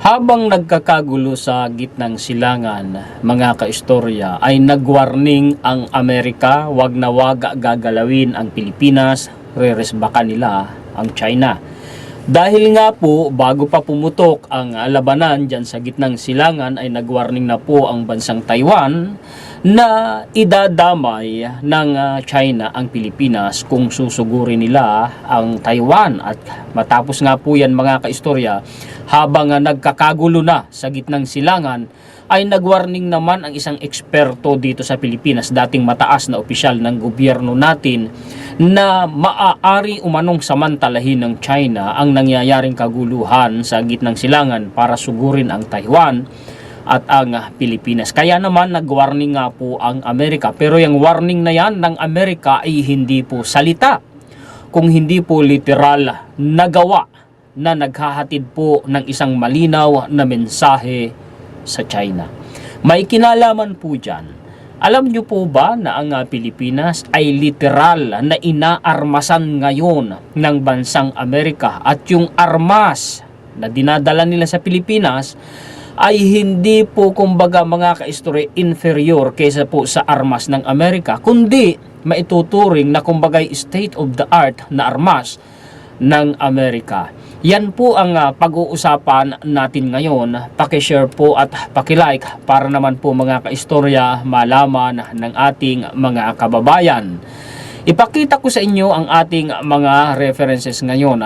Habang nagkakagulo sa gitnang silangan, mga kaistorya, ay nagwarning ang Amerika, wag na wag gagalawin ang Pilipinas, reresbakan nila ang China. Dahil nga po, bago pa pumutok ang labanan dyan sa gitnang silangan, ay nagwarning na po ang bansang Taiwan na idadamay ng China ang Pilipinas kung susugurin nila ang Taiwan. At matapos nga po yan mga kaistorya, habang nagkakagulo na sa gitnang silangan, ay nagwarning naman ang isang eksperto dito sa Pilipinas, dating mataas na opisyal ng gobyerno natin, na maaari umanong samantalahin ng China ang nangyayaring kaguluhan sa gitnang silangan para sugurin ang Taiwan at ang Pilipinas. Kaya naman nagwarning nga po ang Amerika. Pero yung warning na yan ng Amerika ay hindi po salita, kung hindi po literal na gawa na naghahatid po ng isang malinaw na mensahe sa China. May kinalaman po dyan. Alam nyo po ba na ang Pilipinas ay literal na inaarmasan ngayon ng bansang Amerika, at yung armas na dinadala nila sa Pilipinas ay hindi po kumbaga mga kaistorya inferior kaysa po sa armas ng Amerika, kundi maituturing na kumbaga state of the art na armas ng Amerika. Yan po ang pag-uusapan natin ngayon. Paki-share po at paki-like para naman po mga kaistorya malaman ng ating mga kababayan. Ipakita ko sa inyo ang ating mga references ngayon.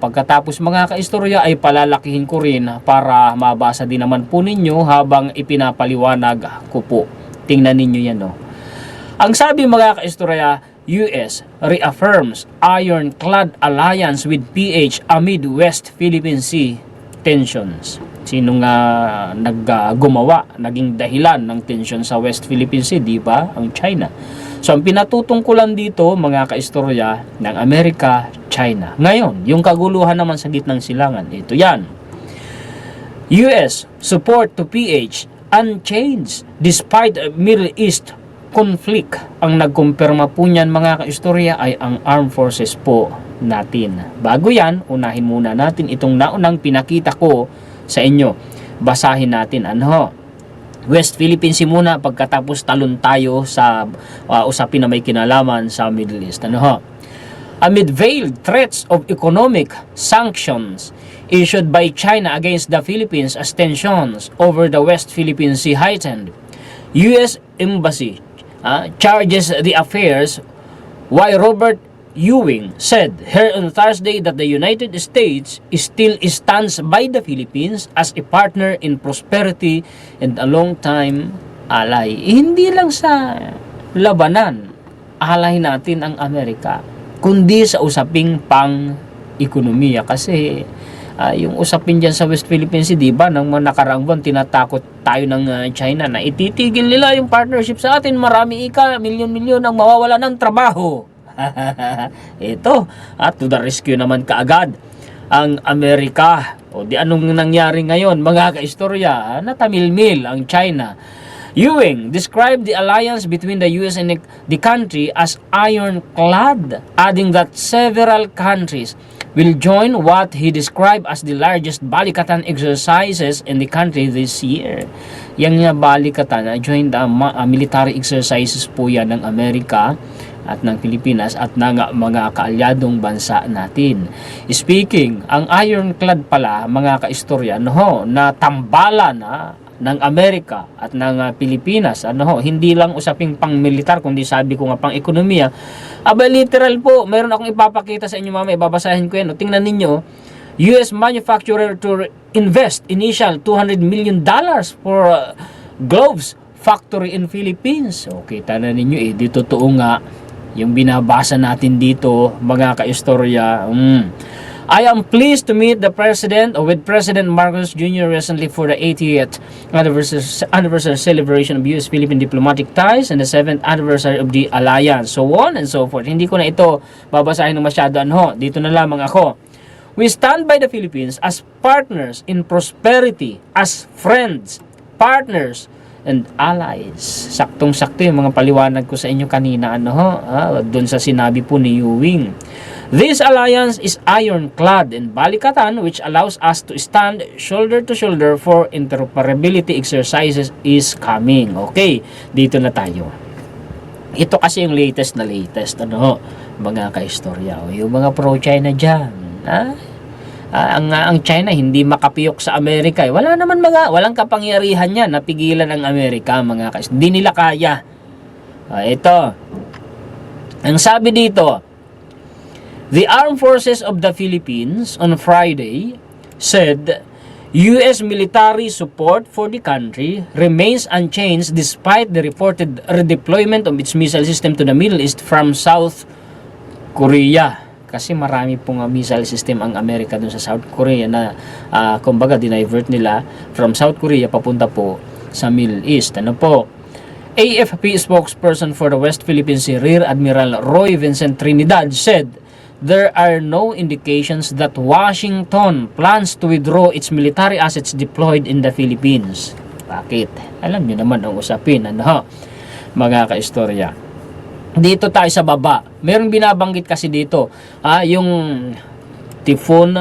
Pagkatapos mga kaistorya ay palalakihin ko rin para mabasa din naman po ninyo habang ipinapaliwanag ko po. Tingnan ninyo yan. Ang sabi mga kaistorya, US reaffirms ironclad alliance with PH amid West Philippine Sea tensions. Sinong naggumawa, naging dahilan ng tension sa West Philippine Sea, di ba? Ang China. So ang pinatutungkulan dito mga kaistorya ng Amerika, China. Ngayon, yung kaguluhan naman sa gitnang silangan, ito yan. US support to PH unchanged despite Middle East conflict. Ang nagkumpirma po niyan mga kaistorya ay ang armed forces po natin. Bago yan, unahin muna natin itong naunang pinakita ko sa inyo. Basahin natin West Philippine Sea muna, pagkatapos talon tayo sa usapin na may kinalaman sa Middle East. Amid veiled threats of economic sanctions issued by China against the Philippines as tensions over the West Philippine Sea heightened, U.S. Embassy charges the affairs, while Robert Ewing said here on Thursday that the United States still stands by the Philippines as a partner in prosperity and a long-time ally. Hindi lang sa labanan, alay natin ang Amerika, kundi sa usaping pang-ekonomiya. Kasi yung usapin dyan sa West Philippine Sea, diba, nang mga nakaraang buwan, tinatakot tayo ng China na ititigil nila yung partnership sa atin. Marami milyon-milyon ang mawawala ng trabaho. Ito, to the rescue naman kaagad ang Amerika. O di anong nangyari ngayon mga kaistorya? Natamilmil ang China. Ewing described the alliance between the US and the country as ironclad, adding that several countries will join what he described as the largest balikatan exercises in the country this year. Yang nga balikatan, joined military exercises po yan ng Amerika at ng Pilipinas at ng mga kaalyadong bansa natin. Speaking, ang ironclad pala mga kaistorya, na tambalan ng Amerika at ng Pilipinas, hindi lang usaping pang-militar, kundi sabi ko nga pang-ekonomiya. Literal po, meron akong ipapakita sa inyo mamaya, babasahin ko yan. Tingnan ninyo, US manufacturer to invest initial $200 million for gloves factory in Philippines. So, kita na ninyo di totoo nga yung binabasa natin dito mga kaistorya. I am pleased to meet the President with President Marcos Jr. recently for the 80th anniversary celebration of US-Philippine diplomatic ties and the 7th anniversary of the alliance. So on and so forth. Hindi ko na ito babasahin ng masyado. Dito na lamang ako. We stand by the Philippines as partners in prosperity, as friends, partners, and allies. Saktong-sakto yung mga paliwanag ko sa inyo kanina doon sa sinabi po ni Ewing. This alliance is ironclad in balikatan, which allows us to stand shoulder to shoulder for interoperability exercises is coming. Okay, dito na tayo. Ito kasi yung latest na latest, ano, mga kaistorya. Yung mga pro-China dyan, ang China hindi makapiyok sa Amerika. Wala naman walang kapangyarihan yan na pigilan ang Amerika, mga kaistorya. Hindi nila kaya. Ito, ang sabi dito, the Armed Forces of the Philippines on Friday said U.S. military support for the country remains unchanged despite the reported redeployment of its missile system to the Middle East from South Korea. Kasi marami pong missile system ang Amerika dun sa South Korea na kumbaga dinivert nila from South Korea papunta po sa Middle East. Ano po? AFP spokesperson for the West Philippine Sea, Rear Admiral Roy Vincent Trinidad said there are no indications that Washington plans to withdraw its military assets deployed in the Philippines. Bakit? Alam niyo naman ang usapin, ano, mga kaistorya. Dito tayo sa baba. Merong binabanggit kasi dito, yung Typhoon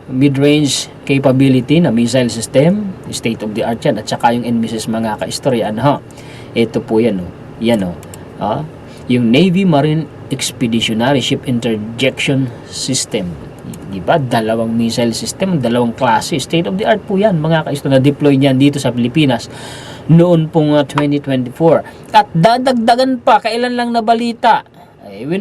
mid-range capability na missile system, state of the art yan, at saka yung NMISS, mga kaistorya, ano, ito po yan, yan, yung Navy Marine Expeditionary Ship Interjection System. Diba? Dalawang missile system, dalawang klase. State of the art po yan, mga kaistorya, na deploy niyan dito sa Pilipinas noon pong 2024. At dadagdagan pa, kailan lang na balita.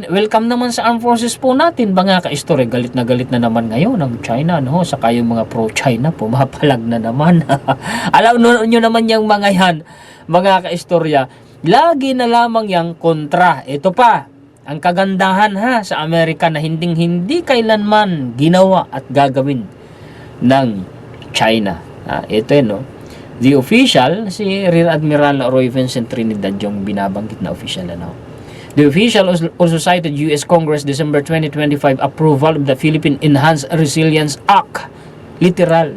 Welcome naman sa armed forces po natin, mga kaistorya. Galit na naman ngayon ang China, no? Saka yung mga pro-China, pumapalag na naman. Alam nyo naman yung mga yan, mga kaistorya, lagi na lamang yung kontra. Ito pa, ang kagandahan sa Amerika na hindi kailanman ginawa at gagawin ng China. Ito no. The official, si Rear Admiral Roy Vincent Trinidad, yung binabanggit na official, ano. The official also cited U.S. Congress December 2025 approval of the Philippine Enhanced Resilience Act. Literal,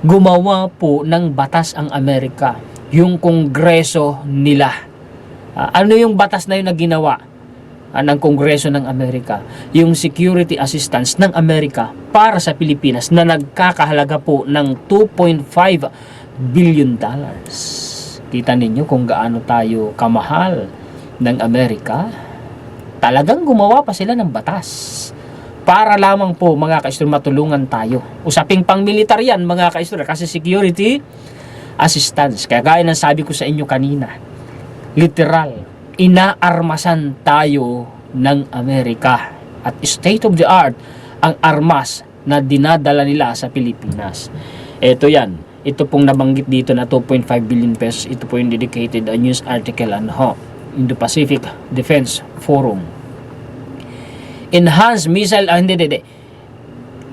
gumawa po ng batas ang Amerika, yung kongreso nila. Ano yung batas na yun na ginawa ng Kongreso ng Amerika? Yung security assistance ng Amerika para sa Pilipinas na nagkakahalaga po ng $2.5 billion. Kita ninyo kung gaano tayo kamahal ng Amerika. Talagang gumawa pa sila ng batas para lamang po, mga kaistorya, matulungan tayo. Usaping pang-militar yan, mga kaistorya, kasi security assistance. Kaya gaya ng sabi ko sa inyo kanina, literal, inaarmasan tayo ng Amerika at state of the art ang armas na dinadala nila sa Pilipinas. Ito yan, ito pong nabanggit dito na 2.5 billion pesos. Ito po yung dedicated news article in the Pacific Defense Forum. Enhanced missile,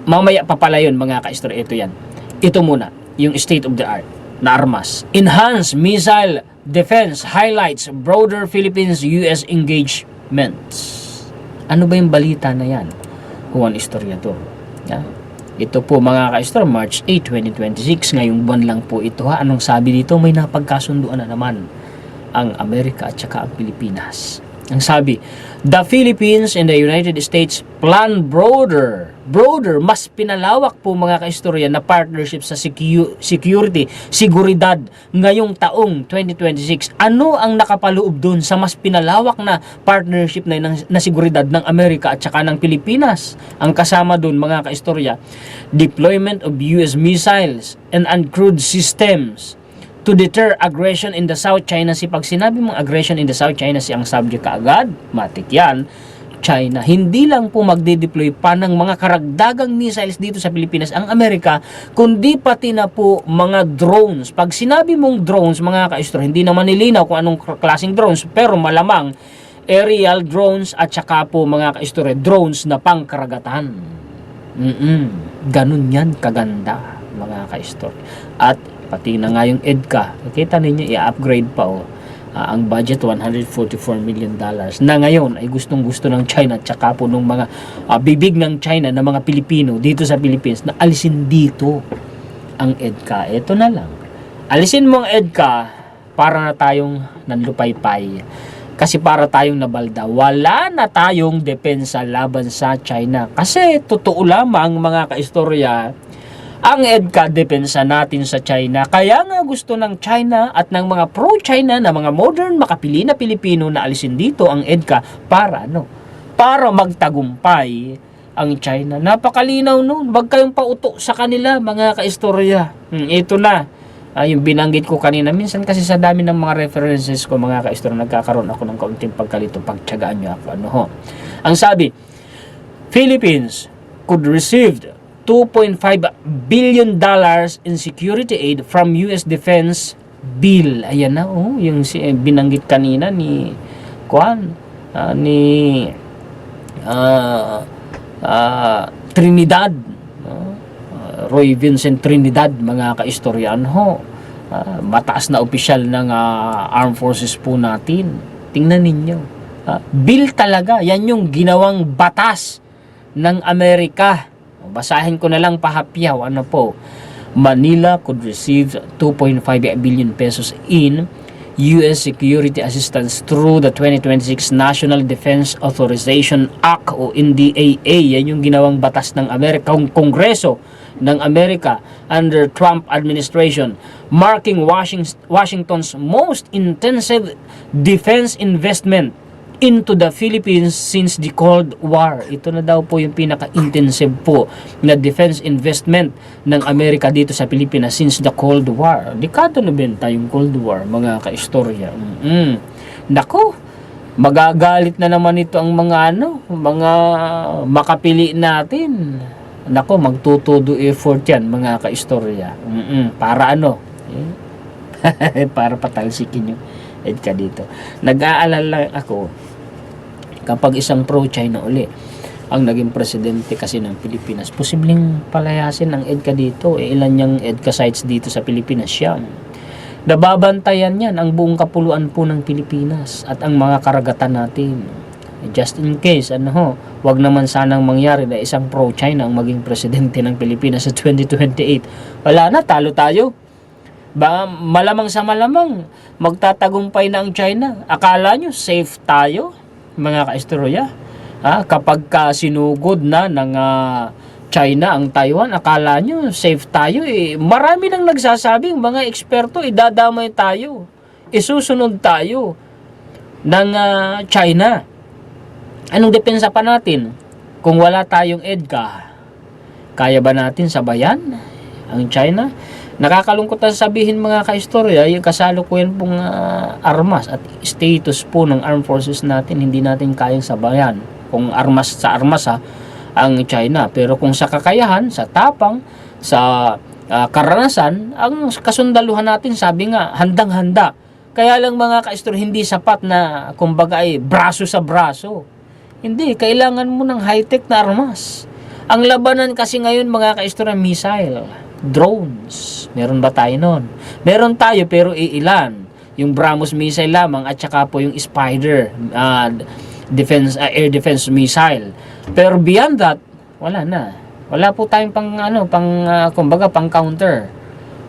mamaya pa pala yun, mga kaistorya. Ito yan, ito muna yung state of the art na armas. Enhanced missile defense highlights broader Philippines-US engagements. Ano ba yung balita na yan? Juan Historiador. Ito po, mga kaistorya, March 8, 2026. Ngayong buwan lang po ito. Anong sabi dito? May napagkasunduan na naman ang Amerika at saka ang Pilipinas. Ang sabi, the Philippines and the United States plan broader, mas pinalawak po, mga kaistorya, na partnership sa security, seguridad ngayong taong 2026. Ano ang nakapaloob dun sa mas pinalawak na partnership na seguridad ng Amerika at saka ng Pilipinas? Ang kasama dun, mga kaistorya, deployment of US missiles and uncrewed systems to deter aggression in the South China Sea. Pag sinabi mong aggression in the South China Sea, ang subject kaagad, matik yan, China. Hindi lang po magde-deploy pa ng mga karagdagang missiles dito sa Pilipinas ang Amerika, kundi pati na po mga drones. Pag sinabi mong drones, mga kaistorya, hindi naman nilinaw kung anong klaseng drones, pero malamang aerial drones at saka po, mga kaistorya, drones na pangkaragatan. Ganun yan kaganda, mga kaistorya. At pati na nga yung EDCA, nakita ninyo, i-upgrade pa ang budget $144 million na ngayon ay gustong-gusto ng China at saka po nung mga bibig ng China na mga Pilipino dito sa Philippines na alisin dito ang EDCA. Ito na lang. Alisin mo ang EDCA para na tayong nanlupaypay. Kasi para tayong nabalda, wala na tayong depensa laban sa China. Kasi totoo lamang mga kaistorya, ang EDCA depensa natin sa China. Kaya nga gusto ng China at ng mga pro-China na mga modern makapili na Pilipino na alisin dito ang EDCA para para magtagumpay ang China. Napakalinaw nun. Wag kayong pauto sa kanila mga kaistorya. Ito na. Yung binanggit ko kanina, minsan kasi sa dami ng mga references ko mga kaistorya, nagkakaroon ako ng kaunting pagkalito, pagtyagaan nyo ako. Ang sabi, Philippines could receive $2.5 billion in security aid from US Defense Bill. Ayan na, yung binanggit kanina ni Trinidad, Roy Vincent Trinidad, mga kaistoryan mataas na opisyal ng armed forces po natin. Tingnan ninyo, bill talaga, yan yung ginawang batas ng Amerika. Basahin ko na lang pahapyaw, Manila could receive 2.5 billion pesos in U.S. security assistance through the 2026 National Defense Authorization Act o NDAA. Yan yung ginawang batas ng Amerika, Kongreso ng Amerika under Trump administration, marking Washington's most intensive defense investment into the Philippines since the Cold War. Ito na daw po yung pinaka-intensive po na defense investment ng Amerika dito sa Pilipinas since the Cold War. Dekada 90 yung Cold War, mga kaistorya. Nako, magagalit na naman ito ang mga mga makapili natin. Nako, magtutudo effort yan, mga kaistorya. Para para patalsikin yung EDCA dito. Nag-aalala ako, kapag isang pro-China uli ang naging presidente kasi ng Pilipinas, posibleng palayasin ang EDCA dito. Ilan yung EDCA sites dito sa Pilipinas yan. Nababantayan yan ang buong kapuluan po ng Pilipinas at ang mga karagatan natin. Just in case, wag naman sanang mangyari na isang pro-China ang maging presidente ng Pilipinas sa 2028. Wala na, talo tayo. Malamang sa malamang, magtatagumpay na ang China. Akala nyo, safe tayo, mga kaistorya? Kapag sinugod na ng China ang Taiwan, akala nyo, safe tayo. Marami nang nagsasabing, mga eksperto, idadamay tayo. Isusunod tayo ng China. Anong depensa pa natin? Kung wala tayong EDCA, kaya ba natin sabayan ang China? Nakakalungkot na sabihin mga kaistorya, yung kasalukuyan pong armas at status po ng armed forces natin, hindi natin kayang sabayan. Kung armas sa armas ang China. Pero kung sa kakayahan, sa tapang, sa karanasan, ang kasundaluhan natin, sabi nga, handang-handa. Kaya lang mga kaistorya, hindi sapat na kumbaga ay braso sa braso. Hindi, kailangan mo ng high-tech na armas. Ang labanan kasi ngayon mga kaistorya, missile, drones. Meron ba tayo nun? Meron tayo pero iilan. Yung BrahMos missile lamang at saka po yung Spider air defense missile. Pero beyond that, wala na. Wala po tayong kumbaga pang counter.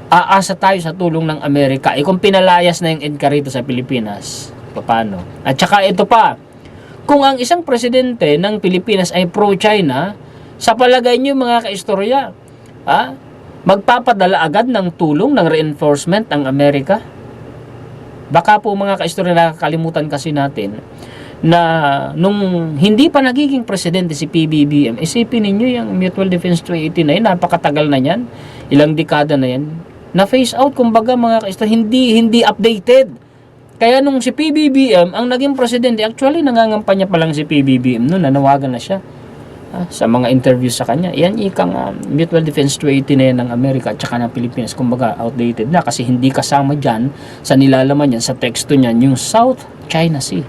Aasa tayo sa tulong ng Amerika. Kung pinalayas na yung EDCA rito sa Pilipinas, paano? At saka ito pa, kung ang isang presidente ng Pilipinas ay pro-China, sa palagay niyo mga kaistorya, magpapadala agad ng tulong, ng reinforcement ang Amerika? Baka po mga kaistorya, nakakalimutan kasi natin na nung hindi pa nagiging presidente si PBBM, isipin ninyo yung Mutual Defense Treaty na yun, napakatagal na yan, ilang dekada na yan, na phase out, kumbaga mga kaistorya, hindi updated. Kaya nung si PBBM ang naging presidente, actually nangangampanya pa lang si PBBM noon, nanawagan na siya sa mga interviews sa kanya. Yan ikang Mutual Defense Treaty na yan ng Amerika at saka ng Pilipinas, kumbaga outdated na kasi hindi kasama dyan sa nilalaman yan, sa teksto niyan, yung South China Sea.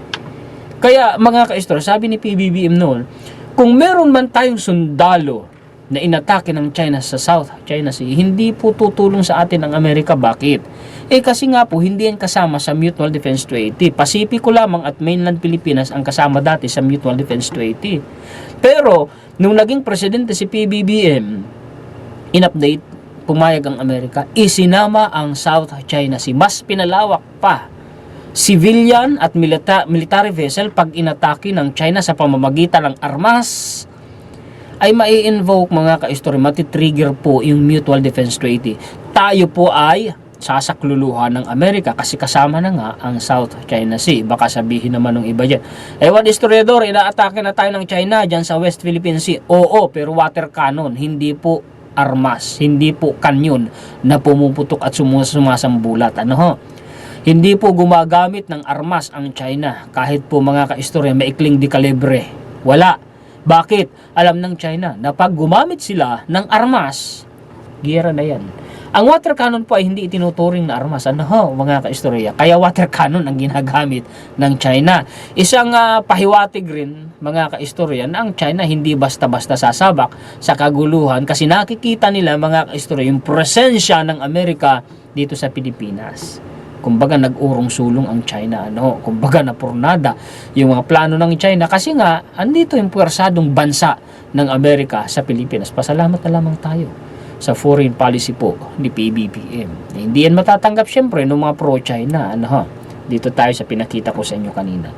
Kaya mga kaistorya, sabi ni PBBM noon, kung meron man tayong sundalo na inatake ng China sa South China Sea, hindi po tutulong sa atin ang Amerika. Bakit? Kasi nga po, hindi yan kasama sa Mutual Defense Treaty. Pasipiko lamang at mainland Pilipinas ang kasama dati sa Mutual Defense Treaty. Pero, nung naging presidente si PBBM, in-update, pumayag ang Amerika, isinama ang South China Sea. Mas pinalawak pa civilian at military vessel pag inatake ng China sa pamamagitan ng armas, ay mai-invoke mga ka-istorya, matitrigger po yung Mutual Defense Treaty. Tayo po ay sasakluluhan ng Amerika kasi kasama na nga ang South China Sea. Baka sabihin naman ng iba dyan, ewan historiador, inaatake na tayo ng China dyan sa West Philippine Sea. Oo, pero water cannon, hindi po armas, hindi po kanyon na pumuputok at sumasambulat. Ano ho? Hindi po gumagamit ng armas ang China. Kahit po mga ka-istorya, maikling di kalibre. Wala. Bakit? Alam ng China na pag gumamit sila ng armas, giyera na yan. Ang water cannon po ay hindi itinuturing na armas. Ano ho, mga ka-istorya? Kaya water cannon ang ginagamit ng China. Isang pahiwatig rin, mga ka-istorya, na ang China hindi basta-basta sasabak sa kaguluhan kasi nakikita nila, mga ka-istorya, yung presensya ng Amerika dito sa Pilipinas. Kumbaga nag-urong sulong ang China, ano, kumbaga napurnada yung mga plano ng China kasi nga andito yung puwersadong bansa ng Amerika sa Pilipinas. Pasalamat na lamang tayo sa foreign policy po ni PBBM. Hindi yan matatanggap syempre ng mga pro-China, ano ha. Dito tayo sa pinakita ko sa inyo kanina.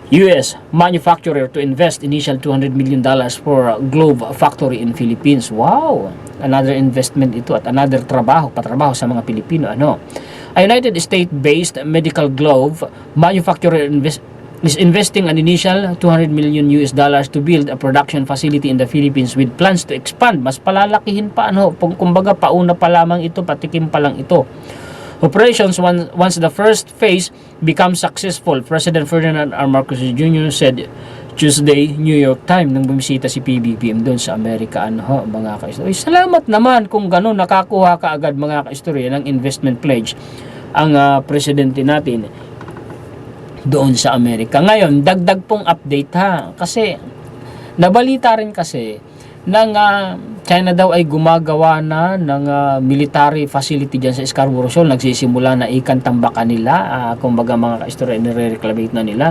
US manufacturer to invest initial $200 million for glove factory in Philippines. Wow! Another investment ito at another patrabaho sa mga Pilipino, ano. A United States-based medical glove manufacturer is investing an initial $200 million to build a production facility in the Philippines with plans to expand. Mas palalakihin pa, ano, kumbaga pauna pa lamang ito, patikim pa lang ito. Operations once the first phase becomes successful, President Ferdinand R. Marcos Jr. said Tuesday, New York Times, nang bumisita si PBBM doon sa Amerika. Ano ho, mga ka-istorya. Salamat naman kung gano'n, nakakuha ka agad, mga ka-istorya, ng investment pledge ang presidente natin doon sa Amerika. Ngayon, dagdag pong update ha, kasi nabalita rin kasi ng China daw ay gumagawa na ng military facility dyan sa Scarborough Shoal. Nagsisimula na ikan tambakan nila, kumbaga mga ka-istorya, nire-reclamate na nila.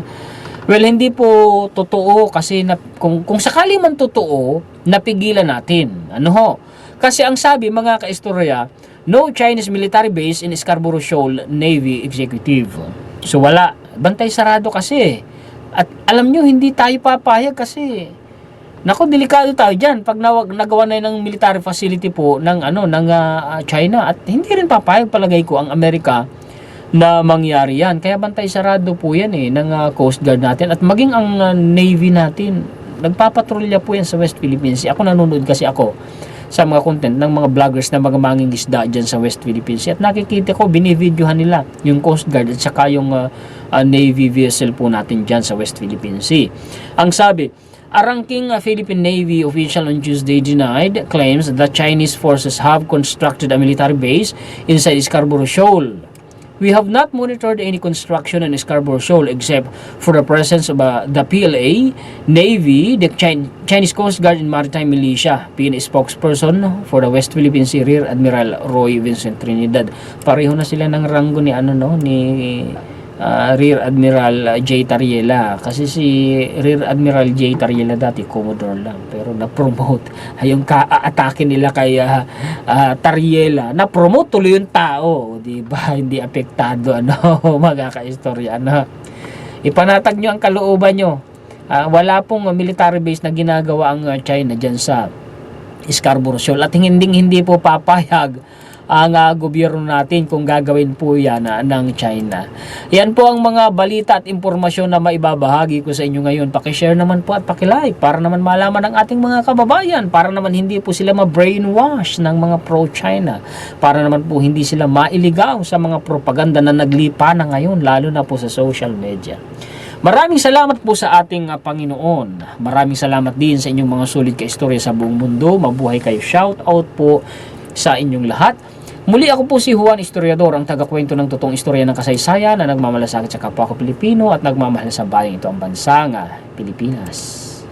Well, hindi po totoo kasi kung sakali man totoo, napigilan natin. Ano ho? Kasi ang sabi, mga ka-istorya, no Chinese military base in Scarborough Shoal, Navy Executive. So wala. Bantay sarado kasi. At alam nyo, hindi tayo papayag kasi nako, delikado tayo dyan pag nagawa na ng military facility po ng China, at hindi rin papayag palagay ko ang Amerika na mangyari yan. Kaya bantay sarado po yan ng Coast Guard natin at maging ang Navy natin. Nagpapatrolya po yan sa West Philippine Sea. Ako nanonood kasi ako sa mga content ng mga vloggers na mga mangingisda dyan sa West Philippine Sea. At nakikita ko, binivideohan nila yung Coast Guard at saka yung Navy vessel po natin dyan sa West Philippine Sea. Ang sabi, a ranking Philippine Navy official on Tuesday denied claims that Chinese forces have constructed a military base inside Scarborough Shoal. We have not monitored any construction in Scarborough Shoal except for the presence of the PLA, Navy, the Chinese Coast Guard and Maritime Militia. PNA spokesperson for the West Philippine Sea, Rear Admiral Roy Vincent Trinidad. Pareho na sila ng ranggo ni Rear Admiral J. Tariela. Kasi si Rear Admiral J. Tariela dati Commodore lang, pero na-promote yung ka-atake nila kay Tariela, na-promote tuloy yung tao, di ba? Hindi apektado, mga ka-istorya, ipanatag nyo ang kalooban nyo. Wala pong military base na ginagawa ang China dyan sa Scarborough Shoal at hindi po papayag ang gobyerno natin kung gagawin po yan ng China. Yan po ang mga balita at impormasyon na maibabahagi ko sa inyo ngayon. Pakishare naman po at pakilike para naman malaman ng ating mga kababayan, para naman hindi po sila ma-brainwash ng mga pro-China, para naman po hindi sila mailigaw sa mga propaganda na naglipa na ngayon, lalo na po sa social media. Maraming salamat po sa ating Panginoon. Maraming salamat din sa inyong mga sulit ka-istorya sa buong mundo. Mabuhay kayo. Shout out po sa inyong lahat. Muli, ako po si Juan Historiador, ang tagakwento ng totoong istorya ng kasaysayan na nagmamalasakit sa kapwa ko Pilipino at nagmamahal sa bayang ito, ang bansang Pilipinas.